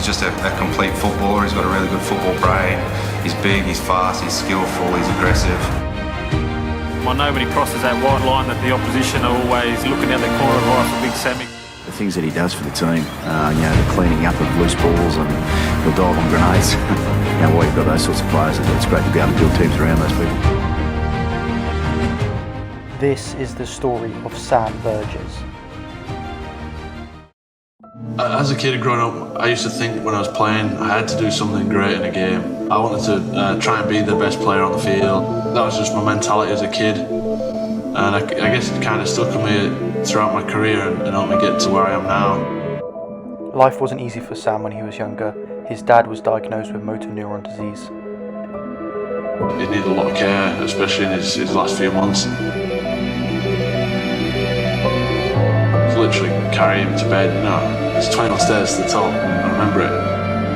just a complete footballer. He's got a really good football brain. He's big, he's fast, he's skillful, he's aggressive. I know when he crosses that white line that the opposition are always looking out the corner of eye for big Sammy. The things that he does for the team, the cleaning up of loose balls and the dive on grenades. While you've got those sorts of players, it's great to be able to build teams around those people. This is the story of Sam Burgess. As a kid growing up, I used to think when I was playing, I had to do something great in a game. I wanted to try and be the best player on the field. That was just my mentality as a kid. And I guess it kind of stuck with me throughout my career and helped me get to where I am now. Life wasn't easy for Sam when he was younger. His dad was diagnosed with motor neuron disease. He needed a lot of care, especially in his last few months. Literally carry him to bed. It's 21 stairs to the top. I remember it.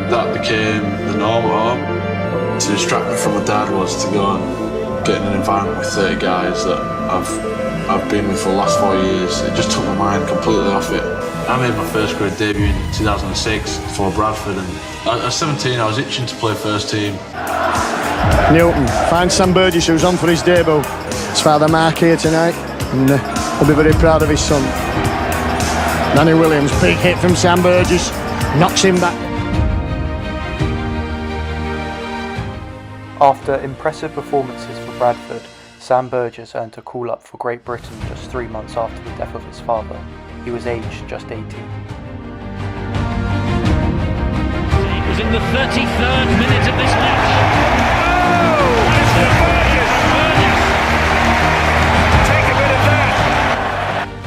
That became the norm at home. To distract me from my dad was to go and get in an environment with 30 guys that I've been with for the last 4 years. It just took my mind completely off it. I made my first grade debut in 2006 for Bradford, and at 17 I was itching to play first team. Newton finds Sam Burgess, who's on for his debut. His father Mark here tonight, and we'll be very proud of his son. Danny Williams, big hit from Sam Burgess, knocks him back. After impressive performances for Bradford, Sam Burgess earned a call-up for Great Britain just 3 months after the death of his father. He was aged just 18. It was in the 33rd minute of this match.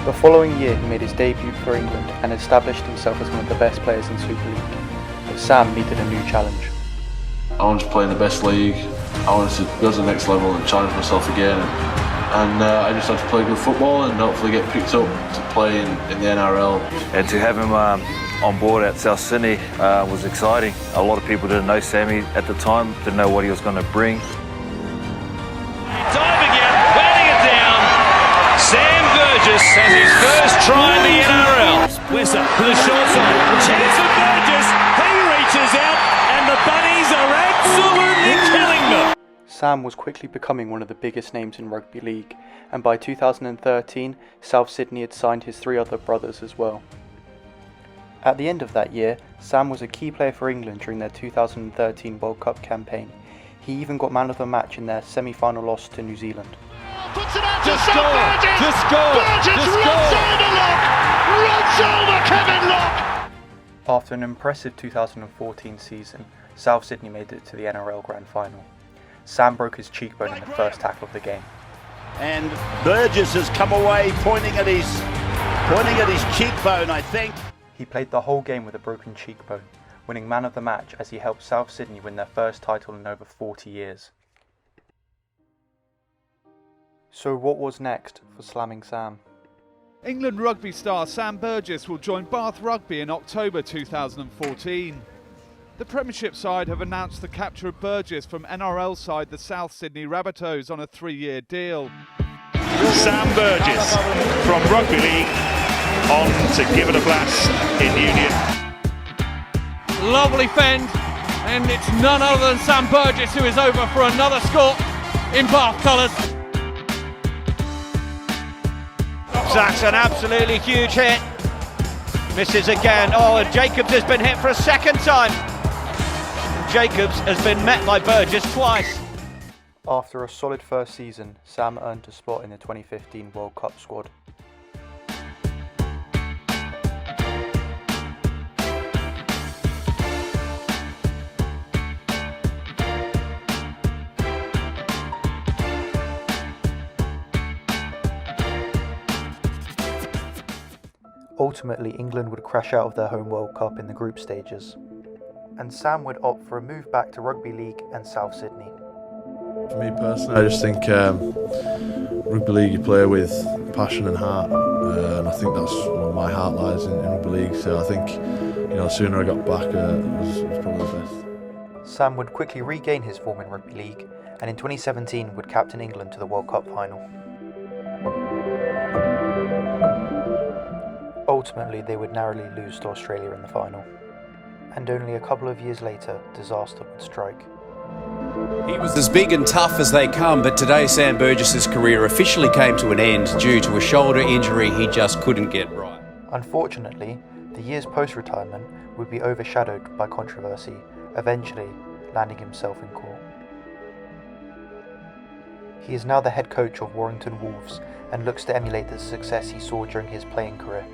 The following year he made his debut for England and established himself as one of the best players in Super League. But Sam needed a new challenge. I wanted to play in the best league. I wanted to go to the next level and challenge myself again. And I just had to play good football and hopefully get picked up to play in the NRL. And to have him on board at South Sydney was exciting. A lot of people didn't know Sammy at the time, didn't know what he was going to bring. Diving in, letting it down. Sam Burgess has his first try in the NRL. Wesser to the short side. Chance for Burgess. He reaches out and the Bunnies are absolutely killing them. Sam was quickly becoming one of the biggest names in rugby league, and by 2013, South Sydney had signed his 3 other brothers as well. At the end of that year, Sam was a key player for England during their 2013 World Cup campaign. He even got man of the match in their semi-final loss to New Zealand. Puts it out to Sam Burgess! Burgess runs over Locke! Runs over Kevin Locke! After an impressive 2014 season, South Sydney made it to the NRL Grand Final. Sam broke his cheekbone in the first tackle of the game. And Burgess has come away pointing at his cheekbone, I think. He played the whole game with a broken cheekbone, winning man of the match as he helped South Sydney win their first title in over 40 years. So what was next for Slamming Sam? England rugby star Sam Burgess will join Bath Rugby in October 2014. The Premiership side have announced the capture of Burgess from NRL side the South Sydney Rabbitohs on a 3-year deal. Sam Burgess from Rugby League on to give it a blast in Union. Lovely fend, and it's none other than Sam Burgess who is over for another score in Bath colours. That's an absolutely huge hit. Misses again. Oh, and Jacobs has been hit for a second time. Jacobs has been met by Burgess twice. After a solid first season, Sam earned a spot in the 2015 World Cup squad. Ultimately, England would crash out of their home World Cup in the group stages, and Sam would opt for a move back to Rugby League and South Sydney. For me personally, I just think rugby league you play with passion and heart, and I think that's where my heart lies in rugby league. So I think, the sooner I got back, was probably the best. Sam would quickly regain his form in rugby league, and in 2017 would captain England to the World Cup final. Ultimately, they would narrowly lose to Australia in the final. and only a couple of years later, disaster would strike. He was as big and tough as they come, but today Sam Burgess's career officially came to an end due to a shoulder injury he just couldn't get right. Unfortunately, the years post-retirement would be overshadowed by controversy, eventually landing himself in court. He is now the head coach of Warrington Wolves and looks to emulate the success he saw during his playing career.